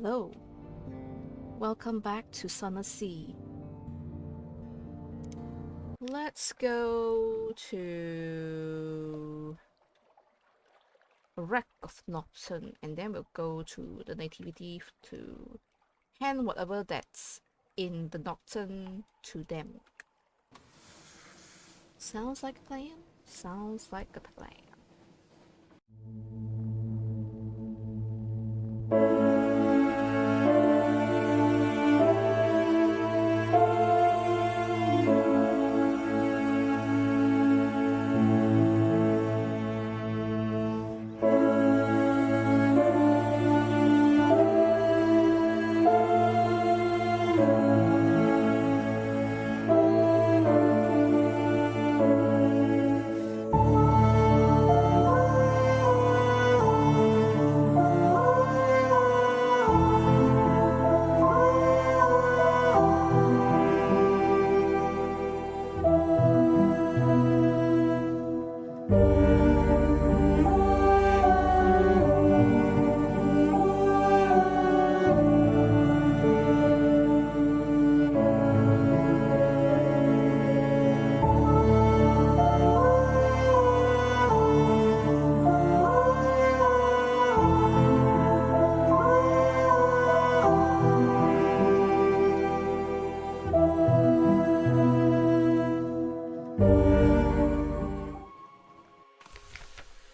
Hello, welcome back to Sunless Sea. Let's go to a wreck of Nocturne and then we'll go to the nativity to hand whatever that's in the Nocturne to them. Sounds like a plan? Sounds like a plan.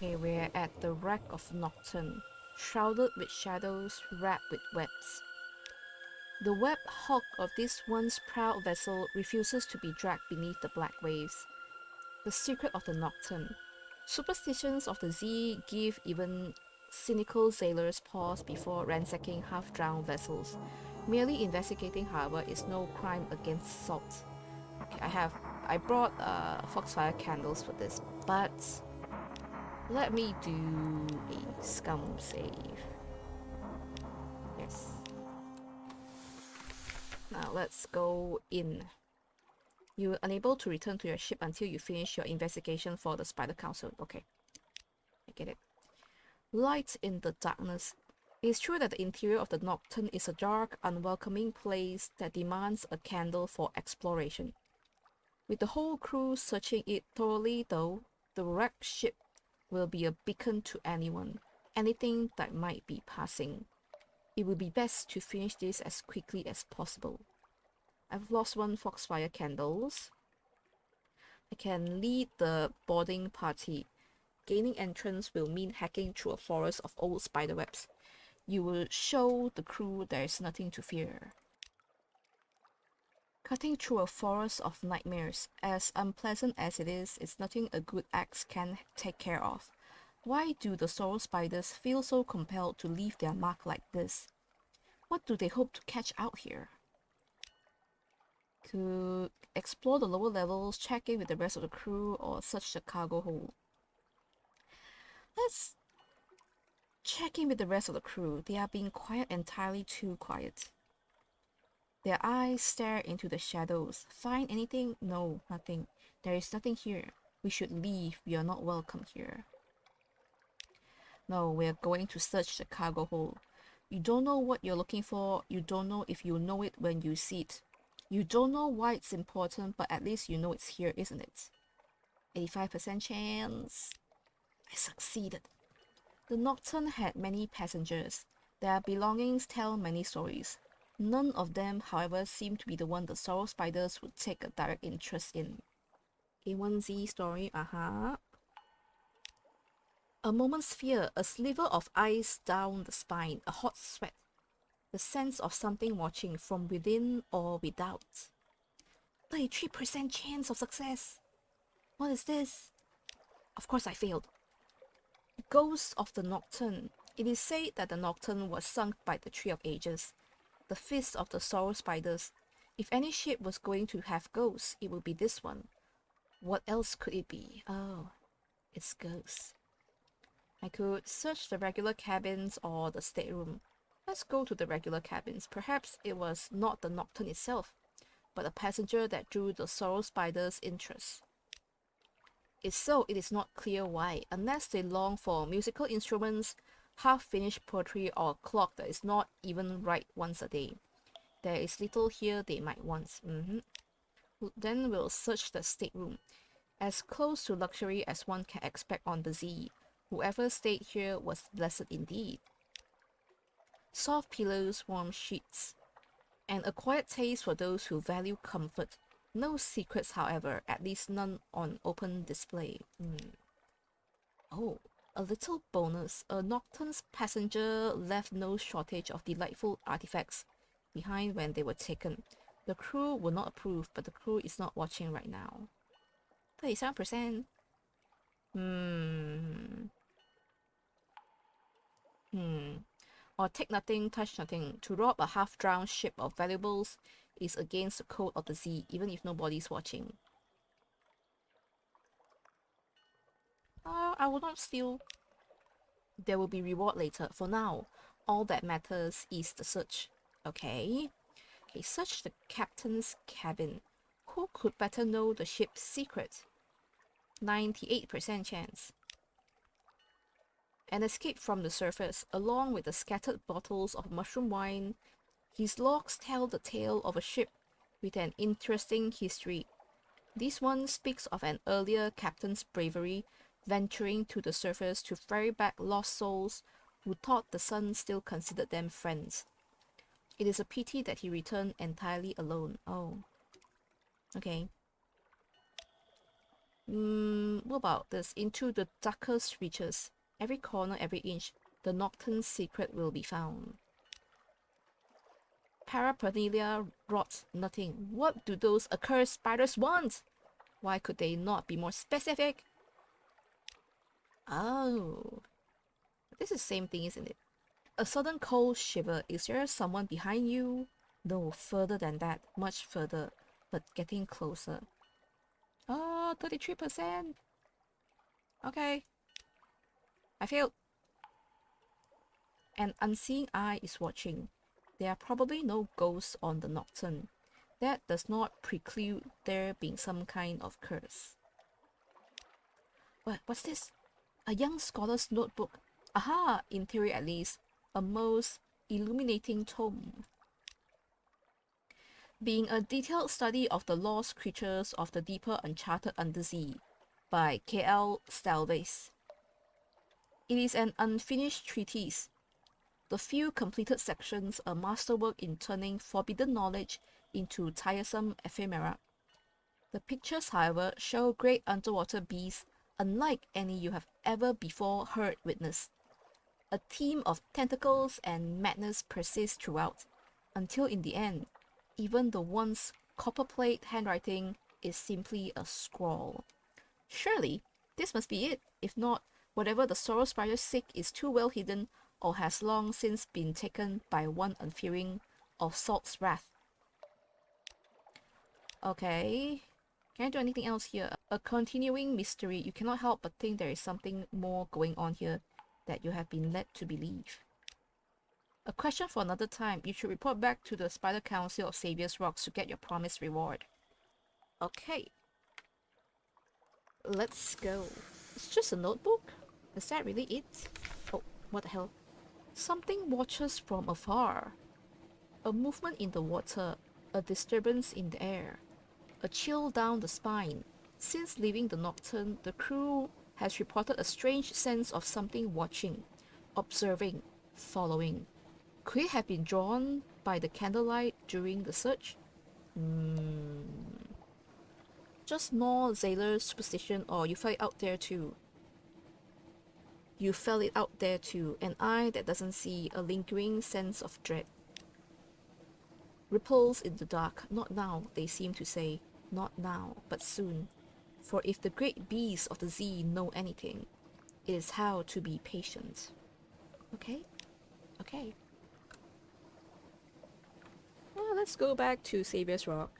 Okay, we're at the wreck of Nocturne, shrouded with shadows, wrapped with webs. The webbed hulk of this once proud vessel refuses to be dragged beneath the black waves. The secret of the Nocturne. Superstitions of the sea give even cynical sailors pause before ransacking half-drowned vessels. Merely investigating, however, is no crime against salt. Okay, I brought foxfire candles for this, but let me do a scum save. Yes. Now let's go in. You are unable to return to your ship until you finish your investigation for the Spider Council. Okay, I get it. Light in the darkness. It is true that the interior of the Nocturne is a dark, unwelcoming place that demands a candle for exploration. With the whole crew searching it thoroughly though, the wrecked ship will be a beacon to anything that might be passing. It would be best to finish this as quickly as possible. I've lost one foxfire candles. I can lead the boarding party. Gaining entrance will mean hacking through a forest of old spiderwebs. You will show the crew there is nothing to fear. Cutting through a forest of nightmares, as unpleasant as it is, it's nothing a good axe can take care of. Why do the sorrow spiders feel so compelled to leave their mark like this? What do they hope to catch out here? To explore the lower levels, check in with the rest of the crew, or search the cargo hold. Let's check in with the rest of the crew. They are being quiet, entirely too quiet. Their eyes stare into the shadows. Find anything? No, nothing. There is nothing here. We should leave. We are not welcome here. No, we are going to search the cargo hold. You don't know what you're looking for. You don't know if you know it when you see it. You don't know why it's important, but at least you know it's here, isn't it? 85% chance. I succeeded. The Nocturne had many passengers. Their belongings tell many stories. None of them, however, seem to be the one the sorrow spiders would take a direct interest in. A1Z story, A moment's fear, a sliver of ice down the spine, a hot sweat. The sense of something watching from within or without. 33% chance of success. What is this? Of course I failed. Ghost of the Nocturne. It is said that the Nocturne was sunk by the Tree of Ages, the fist of the sorrow spiders. If any ship was going to have ghosts, it would be this one. What else could it be? Oh, it's ghosts. I could search the regular cabins or the stateroom. Let's go to the regular cabins. Perhaps it was not the Nocturne itself, but a passenger that drew the sorrow spider's interest. If so, it is not clear why. Unless they long for musical instruments, half-finished poetry or a clock that is not even right once a day. There is little here they might want. Then we'll search the stateroom. As close to luxury as one can expect on the Z. Whoever stayed here was blessed indeed. Soft pillows, warm sheets, and a quiet taste for those who value comfort. No secrets, however, at least none on open display. Oh, a little bonus. A Nocturne's passenger left no shortage of delightful artifacts behind when they were taken. The crew will not approve, but the crew is not watching right now. 37%. Or take nothing, touch nothing. To rob a half-drowned ship of valuables is against the code of the sea, even if nobody's watching. I will not steal. There will be reward later. For now, all that matters is the search. Okay, search the captain's cabin. Who could better know the ship's secret? 98% chance. An escape from the surface, along with the scattered bottles of mushroom wine. His logs tell the tale of a ship with an interesting history. This one speaks of an earlier captain's bravery, venturing to the surface to ferry back lost souls who thought the sun still considered them friends. It is a pity that he returned entirely alone. Oh. Okay. What about this? Into the darkest reaches. Every corner, every inch, the Nocturne's secret will be found. Paraphernalia rots nothing. What do those accursed spiders want? Why could they not be more specific? Oh. This is the same thing, isn't it? A sudden cold shiver. Is there someone behind you? No, further than that. Much further, but getting closer. Oh, 33%. Okay. I failed. An unseen eye is watching. There are probably no ghosts on the Nocturne. That does not preclude there being some kind of curse. What's this? A young scholar's notebook. Aha! In theory at least. A most illuminating tome. Being a detailed study of the lost creatures of the deeper uncharted undersea by K.L. Stalvez. It is an unfinished treatise. The few completed sections a masterwork in turning forbidden knowledge into tiresome ephemera. The pictures, however, show great underwater beasts unlike any you have ever before heard witness. A theme of tentacles and madness persists throughout, until in the end, even the once copperplate handwriting is simply a scrawl. Surely, this must be it. If not, whatever the sorrow spiders seek is too well hidden or has long since been taken by one unfearing of Salt's wrath. Okay. Can I do anything else here? A continuing mystery. You cannot help but think there is something more going on here that you have been led to believe. A question for another time. You should report back to the Spider Council of Savior's Rocks to get your promised reward. Okay. Let's go. It's just a notebook? Is that really it? Oh, what the hell? Something watches from afar. A movement in the water. A disturbance in the air. A chill down the spine. Since leaving the Nocturne, the crew has reported a strange sense of something watching, observing, following. Could it have been drawn by the candlelight during the search? Just more sailor superstition, or you felt it out there too? You felt it out there too, an eye that doesn't see, a lingering sense of dread. Ripples in the dark, not now, they seem to say. Not now, but soon. For if the great beasts of the sea know anything, it is how to be patient. Okay? Okay. Well, let's go back to Savior's Rock.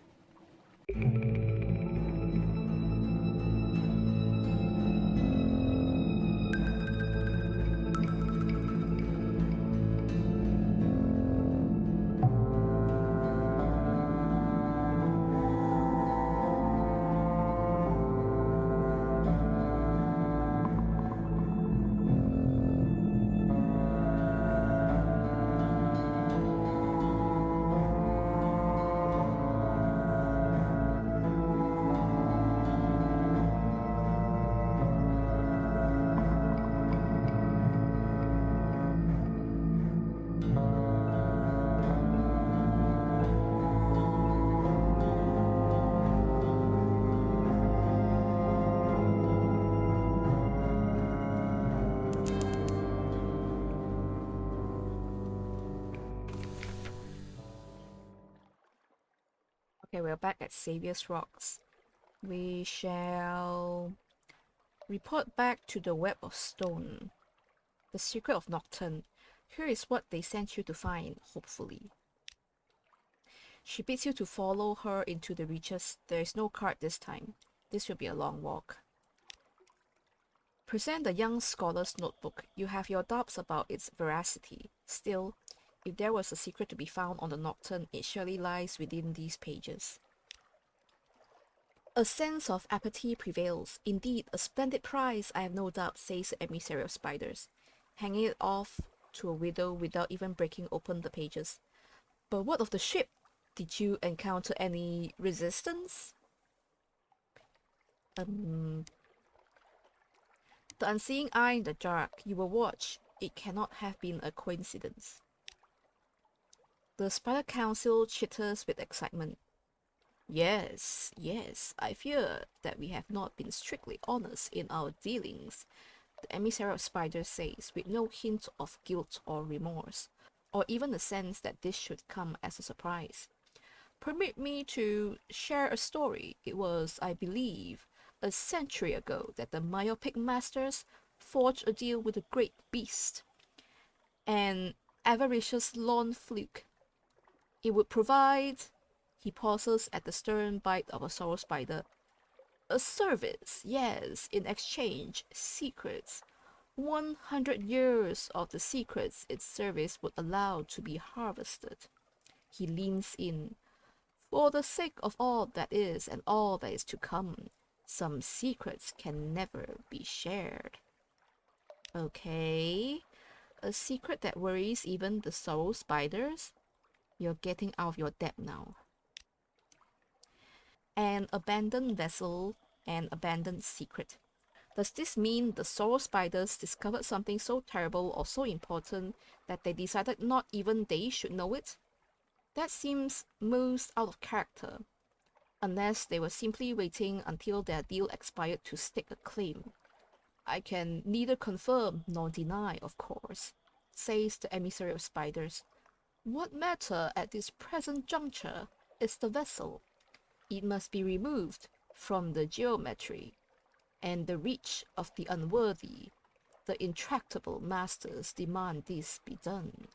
Okay, we're back at Saviour's Rocks. We shall report back to the Web of Stone. The secret of Nocturne. Here is what they sent you to find, hopefully. She bids you to follow her into the reaches. There is no card this time. This will be a long walk. Present the young scholar's notebook. You have your doubts about its veracity. Still, if there was a secret to be found on the Nocturne, it surely lies within these pages. A sense of apathy prevails. Indeed, a splendid prize, I have no doubt, says the emissary of spiders, hanging it off to a widow without even breaking open the pages. But what of the ship? Did you encounter any resistance? The unseeing eye in the dark, you will watch. It cannot have been a coincidence. The Spider Council chitters with excitement. Yes, I fear that we have not been strictly honest in our dealings, the emissary of spiders says, with no hint of guilt or remorse, or even a sense that this should come as a surprise. Permit me to share a story. It was, I believe, a century ago that the myopic masters forged a deal with a great beast, an avaricious lawn fluke. It would provide... He pauses at the stern bite of a sorrow spider. A service, yes, in exchange, secrets. 100 years of the secrets its service would allow to be harvested. He leans in. For the sake of all that is and all that is to come, some secrets can never be shared. Okay. A secret that worries even the sorrow spiders? You're getting out of your depth now. An abandoned vessel, an abandoned secret. Does this mean the sorrow spiders discovered something so terrible or so important that they decided not even they should know it? That seems most out of character, unless they were simply waiting until their deal expired to stake a claim. I can neither confirm nor deny, of course, says the emissary of spiders. What matter at this present juncture is the vessel. It must be removed from the geometry and the reach of the unworthy. The intractable masters demand this be done.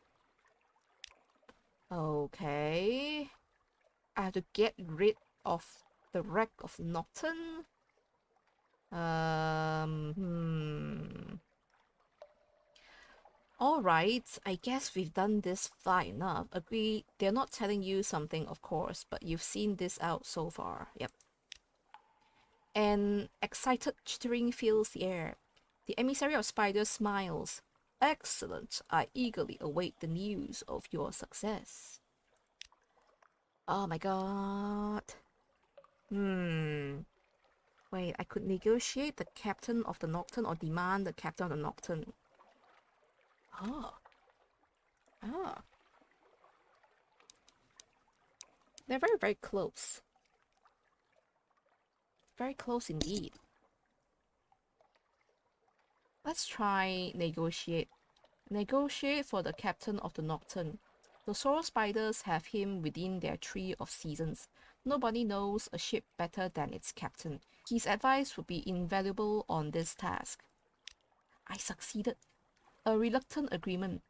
Okay. I have to get rid of the wreck of Nocturne. Alright, I guess we've done this far enough. Agree, they're not telling you something, of course, but you've seen this out so far. Yep. An excited chittering fills the air. The emissary of spiders smiles. Excellent. I eagerly await the news of your success. Oh my god. Wait, I could negotiate the captain of the Nocturne or demand the captain of the Nocturne. Oh. Ah. They're very, very close. Very close indeed. Let's try negotiate. Negotiate for the captain of the Nocturne. The sorrow spiders have him within their tree of seasons. Nobody knows a ship better than its captain. His advice would be invaluable on this task. I succeeded. A reluctant agreement.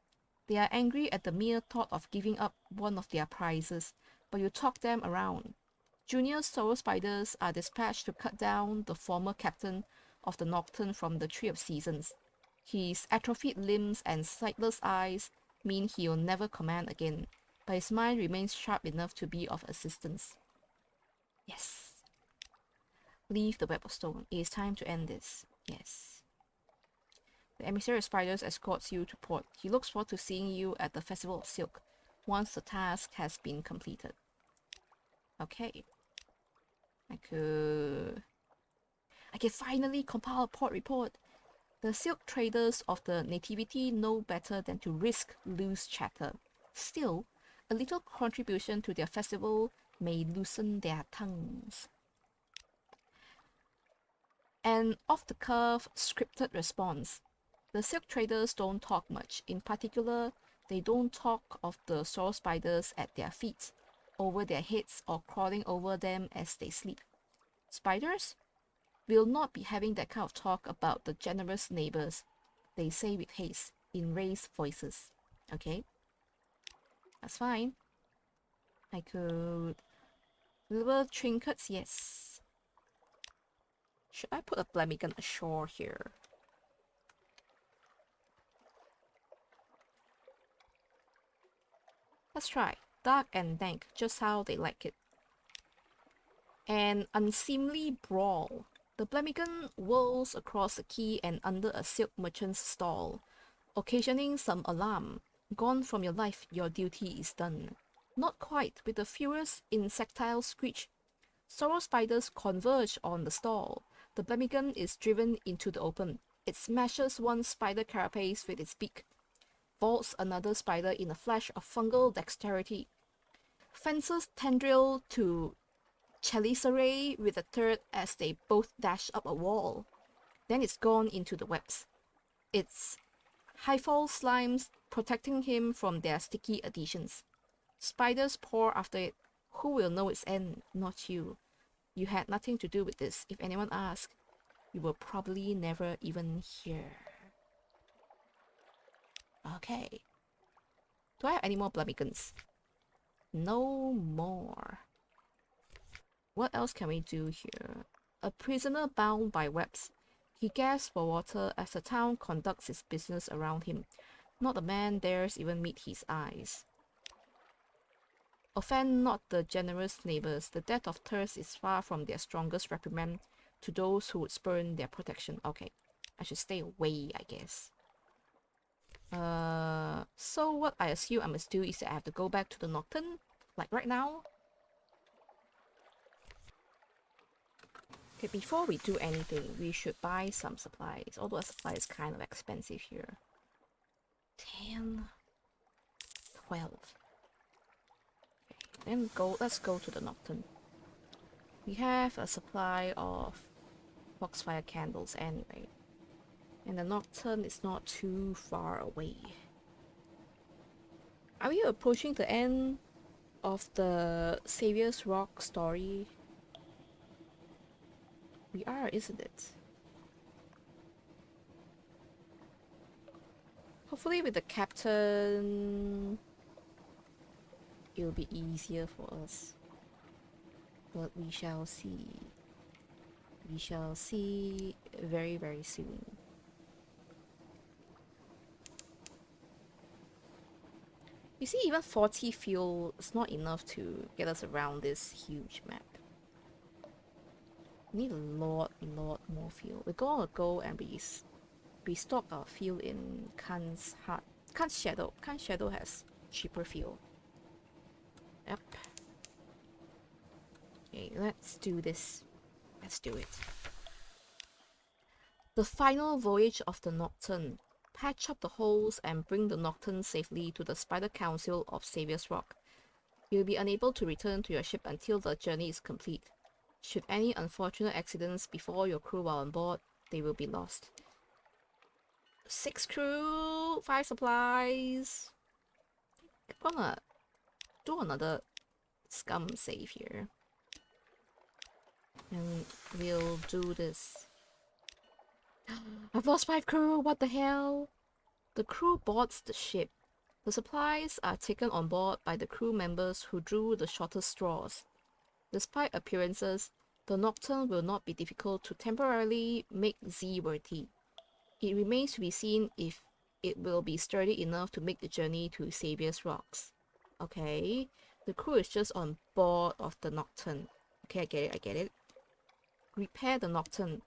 They are angry at the mere thought of giving up one of their prizes, but you talk them around. Junior sorrow spiders are dispatched to cut down the former captain of the Nocturne from the Tree of Seasons. His atrophied limbs and sightless eyes mean he will never command again, but his mind remains sharp enough to be of assistance. Yes. Leave the Web of Stone. It is time to end this. Yes. The emissary of spiders escorts you to port. He looks forward to seeing you at the Festival of Silk once the task has been completed. Okay. I can finally compile a port report. The silk traders of the Nativity know better than to risk loose chatter. Still, a little contribution to their festival may loosen their tongues. An off-the-cuff scripted response. The silk traders don't talk much. In particular, they don't talk of the sorrow spiders at their feet. over their heads or crawling over them as they sleep. Spiders will not be having that kind of talk about the generous neighbors, they say with haste, in raised voices. Okay, that's fine. I could... Little trinkets, yes. Should I put a ptarmigan ashore here? Let's try. Dark and dank, just how they like it. An unseemly brawl. The ptarmigan whirls across the quay and under a silk merchant's stall, occasioning some alarm. Gone from your life, your duty is done. Not quite. With a furious insectile screech, sorrow spiders converge on the stall. The ptarmigan is driven into the open. It smashes one spider carapace with its beak, vaults another spider in a flash of fungal dexterity, fences tendril to chelicerae with a third as they both dash up a wall. Then it's gone into the webs. Its hyphal slimes protecting him from their sticky adhesions. Spiders pour after it. Who will know its end? Not you. You had nothing to do with this. If anyone asks, you will probably never even hear. Okay. Do I have any more ptarmigans? No more. What else can we do here? A prisoner bound by webs. He gasps for water as the town conducts its business around him. Not a man dares even meet his eyes. Offend not the generous neighbors. The death of thirst is far from their strongest reprimand to those who would spurn their protection. Okay, I should stay away, I guess. So what I assume I must do is that I have to go back to the Nocturne, like right now. Okay, before we do anything, we should buy some supplies. Although a supply is kind of expensive here. 10, 12. Okay, then let's go to the Nocturne. We have a supply of foxfire candles anyway. And the Nocturne is not too far away. Are we approaching the end of the Savior's Rock story? We are, isn't it? Hopefully with the captain, it'll be easier for us. But we shall see. We shall see very, very soon. You see, even 40 fuel is not enough to get us around this huge map. We need a lot more fuel. We're gonna go and restock our fuel in Khan's Heart. Khan's Shadow. Khan's Shadow has cheaper fuel. Yep. Okay, let's do this. Let's do it. The final voyage of the Nocturne. Patch up the holes and bring the Nocturne safely to the Spider Council of Savior's Rock. You'll be unable to return to your ship until the journey is complete. Should any unfortunate accidents befall your crew while on board, they will be lost. 6 crew, 5 supplies. I'm gonna do another scum save here. And we'll do this. I've lost 5 crew, what the hell? The crew boards the ship. The supplies are taken on board by the crew members who drew the shortest straws. Despite appearances, the Nocturne will not be difficult to temporarily make Z-worthy. It remains to be seen if it will be sturdy enough to make the journey to Savior's Rocks. Okay, the crew is just on board of the Nocturne. Okay, I get it. Repair the Nocturne.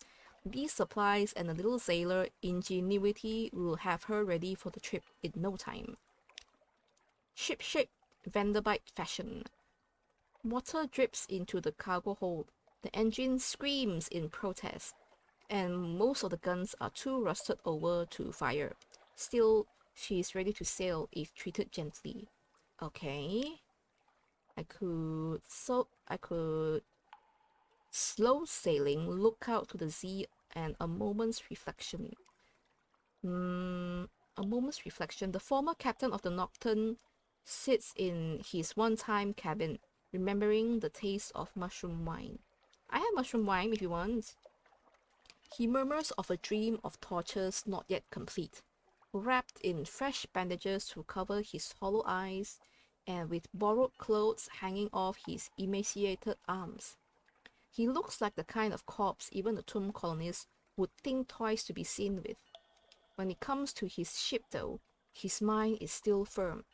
These supplies and a little sailor ingenuity will have her ready for the trip in no time. Ship shape, Vanderbite fashion. Water drips into the cargo hold. The engine screams in protest, and most of the guns are too rusted over to fire. Still, she is ready to sail if treated gently. Okay. I could slow sailing, look out to the sea, and a moment's reflection. A moment's reflection. The former captain of the Nocturne sits in his one-time cabin, remembering the taste of mushroom wine. I have mushroom wine if you want. He murmurs of a dream of tortures not yet complete, wrapped in fresh bandages to cover his hollow eyes, and with borrowed clothes hanging off his emaciated arms. He looks like the kind of corpse even the tomb colonists would think twice to be seen with. When it comes to his ship though, his mind is still firm.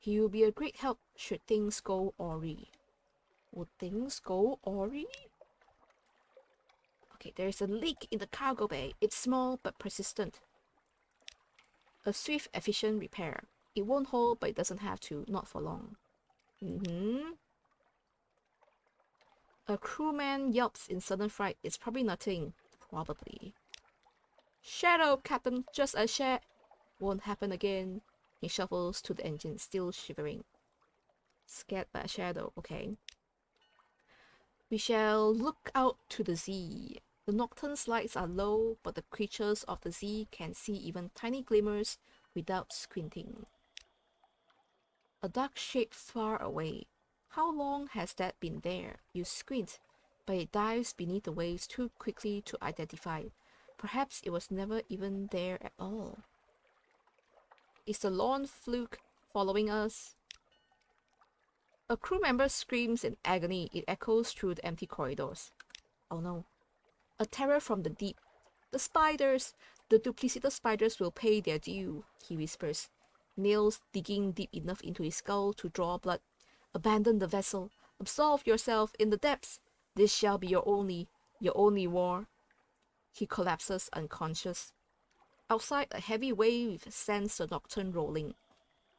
He will be a great help should things go awry. Would things go awry? Okay, there is a leak in the cargo bay. It's small but persistent. A swift, efficient repair. It won't hold, but it doesn't have to. Not for long. A crewman yelps in sudden fright. It's probably nothing. Probably. Shadow, Captain. Just a shadow. Won't happen again. He shuffles to the engine, still shivering. Scared by a shadow. Okay. We shall look out to the sea. The Nocturne's lights are low, but the creatures of the sea can see even tiny glimmers without squinting. A dark shape far away. How long has that been there? You squint, but it dives beneath the waves too quickly to identify. Perhaps it was never even there at all. Is the lawn fluke following us? A crew member screams in agony. It echoes through the empty corridors. Oh no. A terror from the deep. The spiders! The duplicitous spiders will pay their due, he whispers, nails digging deep enough into his skull to draw blood. Abandon the vessel. Absolve yourself in the depths. This shall be your only war. He collapses unconscious. Outside, a heavy wave sends the Nocturne rolling.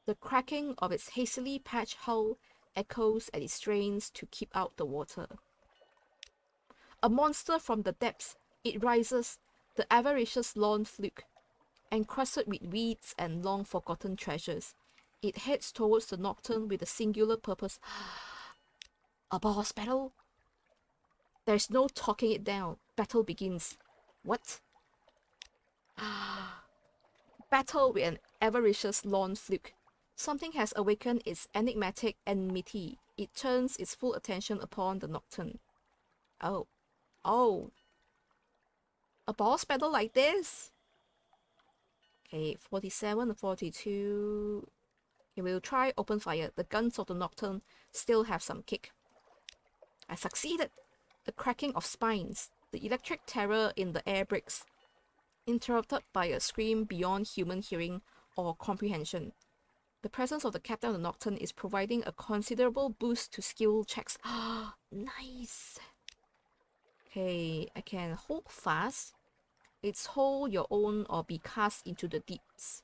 The cracking of its hastily patched hull echoes as it strains to keep out the water. A monster from the depths, it rises, the avaricious lawn fluke, encrusted with weeds and long-forgotten treasures. It heads towards the Nocturne with a singular purpose. A boss battle? There's no talking it down. Battle begins. What? Battle with an avaricious lawn fluke. Something has awakened its enigmatic enmity. It turns its full attention upon the Nocturne. Oh. Oh. A boss battle like this? Okay, 47 and 42. Okay, we'll try open fire. The guns of the Nocturne still have some kick. I succeeded. The cracking of spines. The electric terror in the air breaks, interrupted by a scream beyond human hearing or comprehension. The presence of the captain of the Nocturne is providing a considerable boost to skill checks. Nice! Okay, I can hold fast. It's hold your own or be cast into the deeps.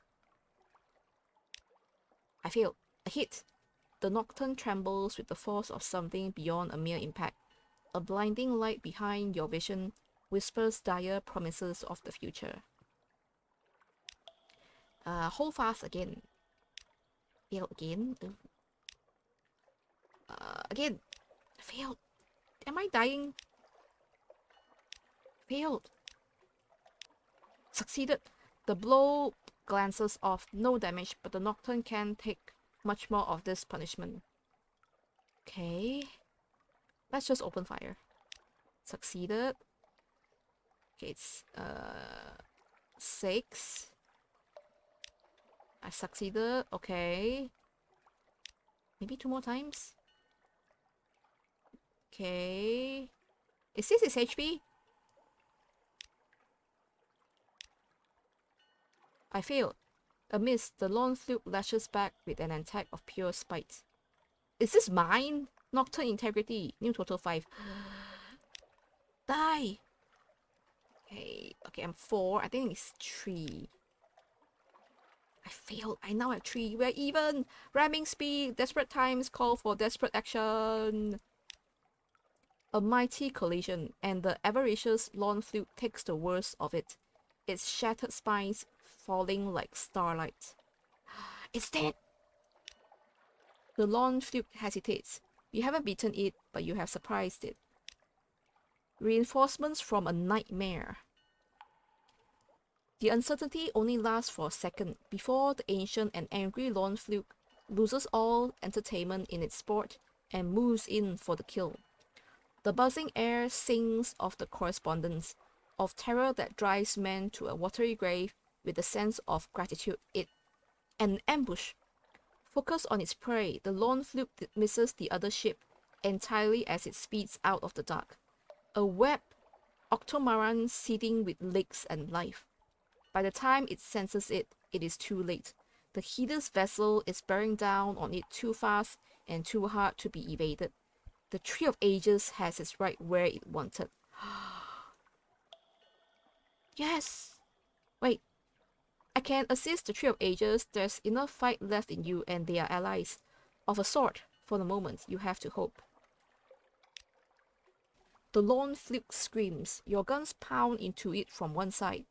I failed. A hit. The Nocturne trembles with the force of something beyond a mere impact. A blinding light behind your vision whispers dire promises of the future. Hold fast again. Failed again. Again. Failed. Am I dying? Failed. Succeeded. The blow glances off. No damage, but the Nocturne can take much more of this punishment. Okay. Let's just open fire. Succeeded. Okay, it's 6. I succeeded. Okay. Maybe 2 more times. Okay. Is this his HP? I failed. A miss, the lawn fluke lashes back with an attack of pure spite. Is this mine? Nocturne integrity. New total 5. Die! Okay, I'm 4. I think it's 3. I failed. I now have 3. We're even. Ramming speed. Desperate times call for desperate action. A mighty collision, and the avaricious lawn fluke takes the worst of it. Its shattered spines falling like starlight. It's dead! The lawn fluke hesitates. You haven't beaten it, but you have surprised it. Reinforcements from a nightmare. The uncertainty only lasts for a second before the ancient and angry lawn fluke loses all entertainment in its sport and moves in for the kill. The buzzing air sings of the correspondence, of terror that drives men to a watery grave with a sense of gratitude. An ambush. Focused on its prey, the lone fluke misses the other ship entirely as it speeds out of the dark. A web octomaran seething with legs and life. By the time it senses it, it is too late. The hideous vessel is bearing down on it too fast and too hard to be evaded. The Tree of Ages has its right where it wanted. Yes! Wait, I can assist the Tree of Ages. There's enough fight left in you and they are allies. Of a sort, for the moment, you have to hope. The lone fluke screams. Your guns pound into it from one side.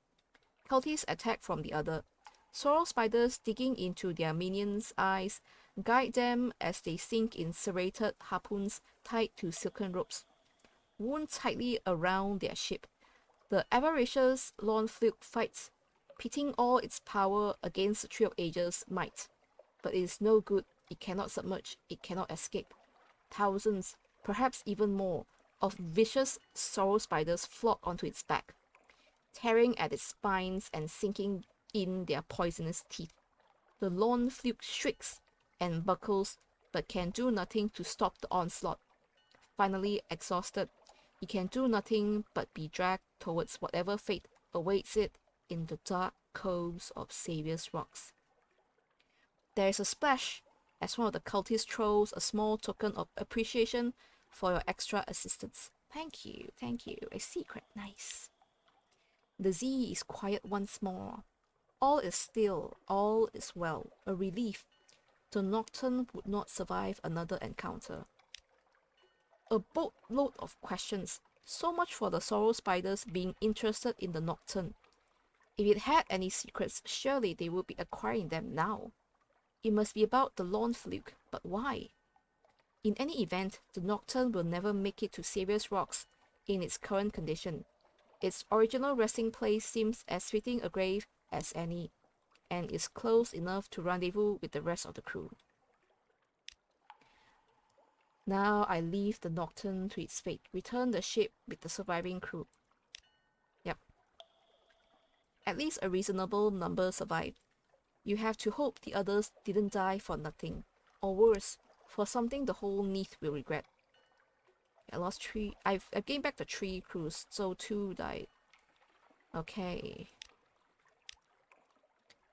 Cultists attack from the other. Sorrel spiders digging into their minions' eyes guide them as they sink in serrated harpoons tied to silken ropes. Wound tightly around their ship, the Avaricious lone fluke fights, pitting all its power against the Tree of Ages' might. But it is no good. It cannot submerge. It cannot escape. Thousands, perhaps even more, of vicious sorrel spiders flock onto its back, tearing at its spines and sinking in their poisonous teeth. The lone fluke shrieks and buckles, but can do nothing to stop the onslaught. Finally exhausted, it can do nothing but be dragged towards whatever fate awaits it in the dark coves of Saviour's Rocks. There is a splash as one of the cultists throws a small token of appreciation for your extra assistance. Thank you, a secret, nice. The Z is quiet once more. All is still, all is well, a relief. The Nocturne would not survive another encounter. A boatload of questions, so much for the sorrel spiders being interested in the Nocturne. If it had any secrets, surely they would be acquiring them now. It must be about the lone fluke, but why? In any event, the Nocturne will never make it to Saviour's Rocks in its current condition. Its original resting place seems as fitting a grave as any, and is close enough to rendezvous with the rest of the crew. Now I leave the Nocturne to its fate. Return the ship with the surviving crew. Yep. At least a reasonable number survived. You have to hope the others didn't die for nothing. Or worse, for something the whole Neath will regret. I lost 3. I've gained back the 3 crews, so 2 died. Okay.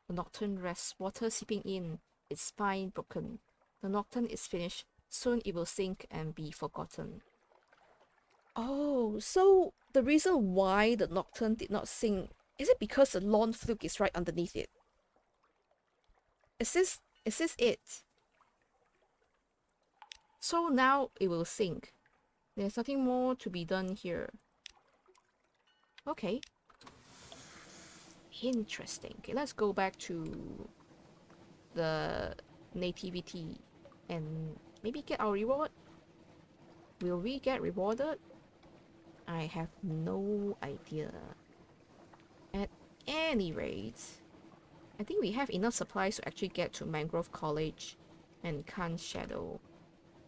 The Nocturne rests, water seeping in, its spine broken. The Nocturne is finished. Soon it will sink and be forgotten. Oh, so the reason why the Nocturne did not sink, is it because the lone fluke is right underneath it? Is this it? So now it will sink. There's nothing more to be done here. Okay. Interesting. Okay, let's go back to the nativity and maybe get our reward. Will we get rewarded? I have no idea. At any rate, I think we have enough supplies to actually get to Mangrove College and Khan's Shadow.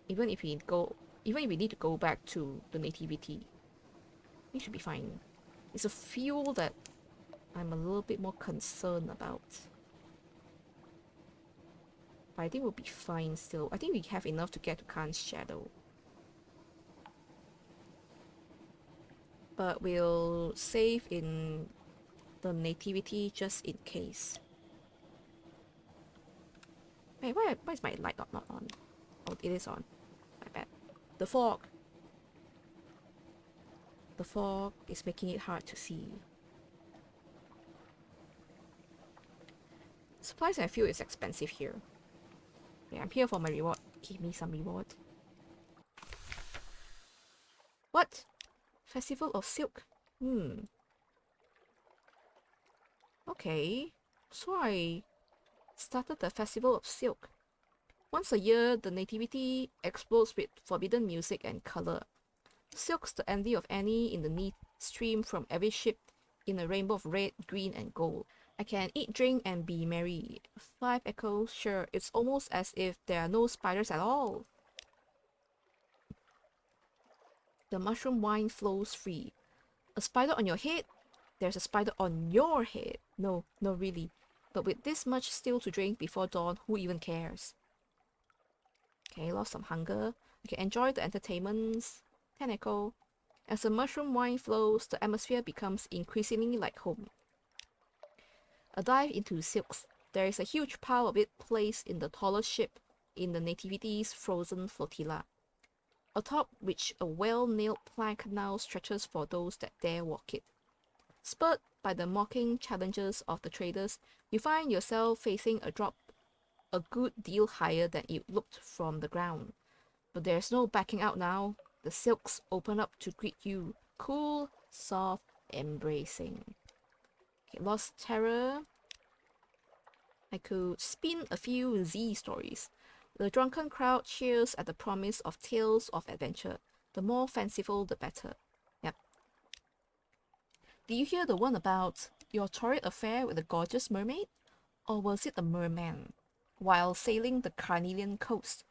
Even if we need to go back to the nativity, we should be fine. It's a fuel that I'm a little bit more concerned about. But I think we'll be fine still. I think we have enough to get to Khan's Shadow. But we'll save in the nativity just in case. Wait, why is my light not on? Oh, it is on. My bad. The fog. The fog is making it hard to see. Supplies and fuel is expensive here. Okay, I'm here for my reward. Give me some reward. What? Festival of Silk? Okay. So I started the Festival of Silk. Once a year, the nativity explodes with forbidden music and color. Silks, the envy of any in the Neath, stream from every ship in a rainbow of red, green, and gold. I can eat, drink, and be merry. 5 echoes, sure, it's almost as if there are no spiders at all. The mushroom wine flows free. A spider on your head? There's a spider on your head. No, no really. But with this much still to drink before dawn, who even cares? Okay, lost some hunger. Okay, enjoy the entertainments. 10 echo. As the mushroom wine flows, the atmosphere becomes increasingly like home. A dive into silks. There is a huge pile of it placed in the tallest ship in the Nativity's frozen flotilla, atop which a well-nailed plank now stretches for those that dare walk it. Spurred by the mocking challenges of the traders, you find yourself facing a drop a good deal higher than it looked from the ground. But there's no backing out now. The silks open up to greet you, cool, soft, embracing. Okay, lost terror. I could spin a few Z stories. The drunken crowd cheers at the promise of tales of adventure. The more fanciful, the better. Yep. Did you hear the one about your torrid affair with the gorgeous mermaid? Or was it a merman? While sailing the Carnelian coast.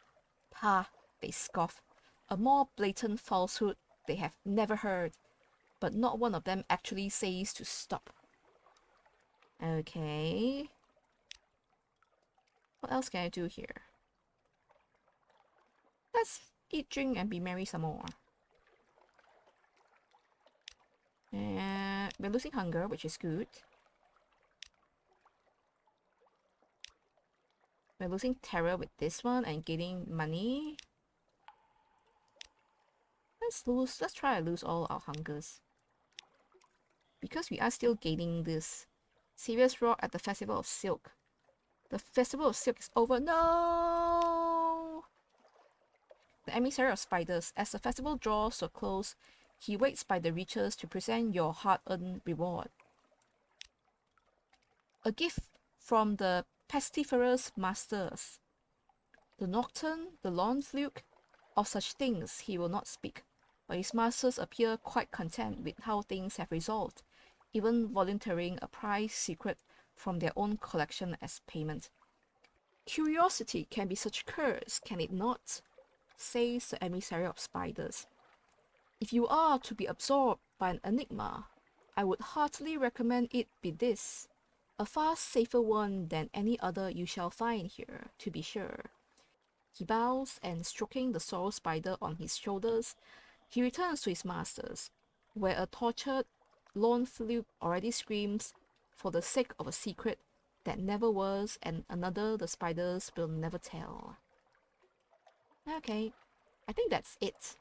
Pah, they scoff. A more blatant falsehood they have never heard. But not one of them actually says to stop. Okay. What else can I do here? Let's eat, drink, and be merry some more. And we're losing hunger, which is good. We're losing terror with this one and getting money. Let's try to lose all our hungers. Because we are still gaining this serious rock at the Festival of Silk. The Festival of Silk is over. No! The emissary of spiders. As the festival draws to a close, he waits by the reaches to present your hard-earned reward. A gift from the pestiferous masters. The Nocturne, the lawn fluke, of such things he will not speak, but his masters appear quite content with how things have resolved, even volunteering a prize secret from their own collection as payment. Curiosity can be such a curse, can it not? Says the emissary of spiders. If you are to be absorbed by an enigma, I would heartily recommend it be this, a far safer one than any other you shall find here, to be sure. He bows, and stroking the sorrow spider on his shoulders, he returns to his masters, where a tortured lawn fluke already screams for the sake of a secret that never was and another the spiders will never tell. Okay, I think that's it.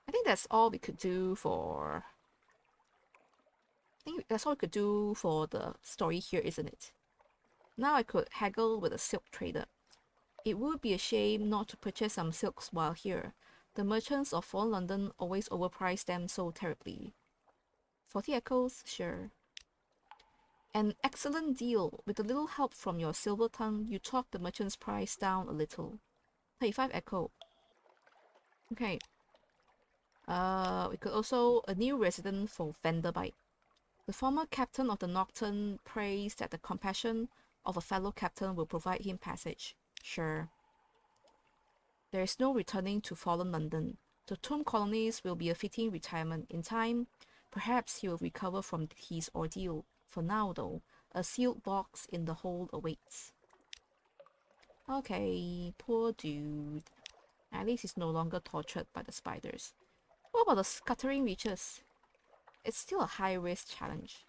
I think that's all we could do for... I think that's all we could do for the story here, isn't it? Now I could haggle with a silk trader. It would be a shame not to purchase some silks while here. The merchants of foreign London always overprice them so terribly. 40 echoes? Sure. An excellent deal. With a little help from your silver tongue, you talk the merchant's price down a little. 35 echo. Okay. We could also... a new resident for Vanderbite. The former captain of the Nocturne prays that the compassion of a fellow captain will provide him passage. Sure. There is no returning to fallen London. The tomb colonies will be a fitting retirement. In time, perhaps he will recover from his ordeal. For now, though, a sealed box in the hold awaits. Okay, poor dude. At least he's no longer tortured by the spiders. What about the scattering reaches? It's still a high-risk challenge.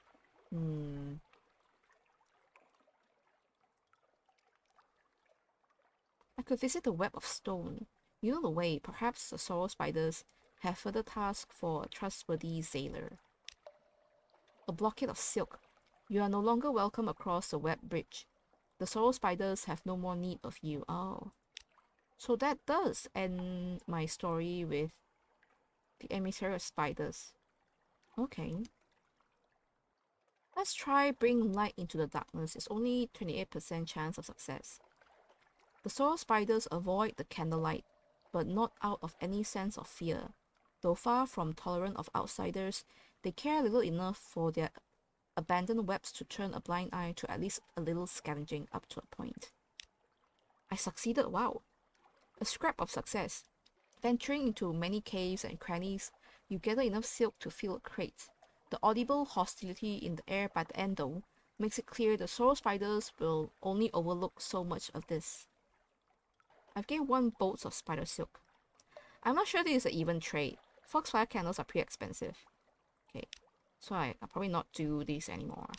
I could visit the web of stone. You know the way. Perhaps the sorrow spiders have further tasks for a trustworthy sailor. A blockade of silk. You are no longer welcome across the web bridge. The sorrow spiders have no more need of you. Oh. So that does end my story with the emissary of spiders. Okay. Let's try bring light into the darkness. It's only 28% chance of success. The sorrow spiders avoid the candlelight, but not out of any sense of fear. Though far from tolerant of outsiders, they care little enough for their abandoned webs to turn a blind eye to at least a little scavenging up to a point. I succeeded, wow. A scrap of success. Venturing into many caves and crannies, you gather enough silk to fill a crate. The audible hostility in the air by the end, though, makes it clear the sorrow spiders will only overlook so much of this. I've gained 1 bolt of spider silk. I'm not sure this is an even trade. Foxfire candles are pretty expensive. Okay, so I'll probably not do these anymore.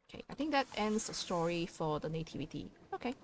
Okay, I think that ends the story for the nativity. Okay.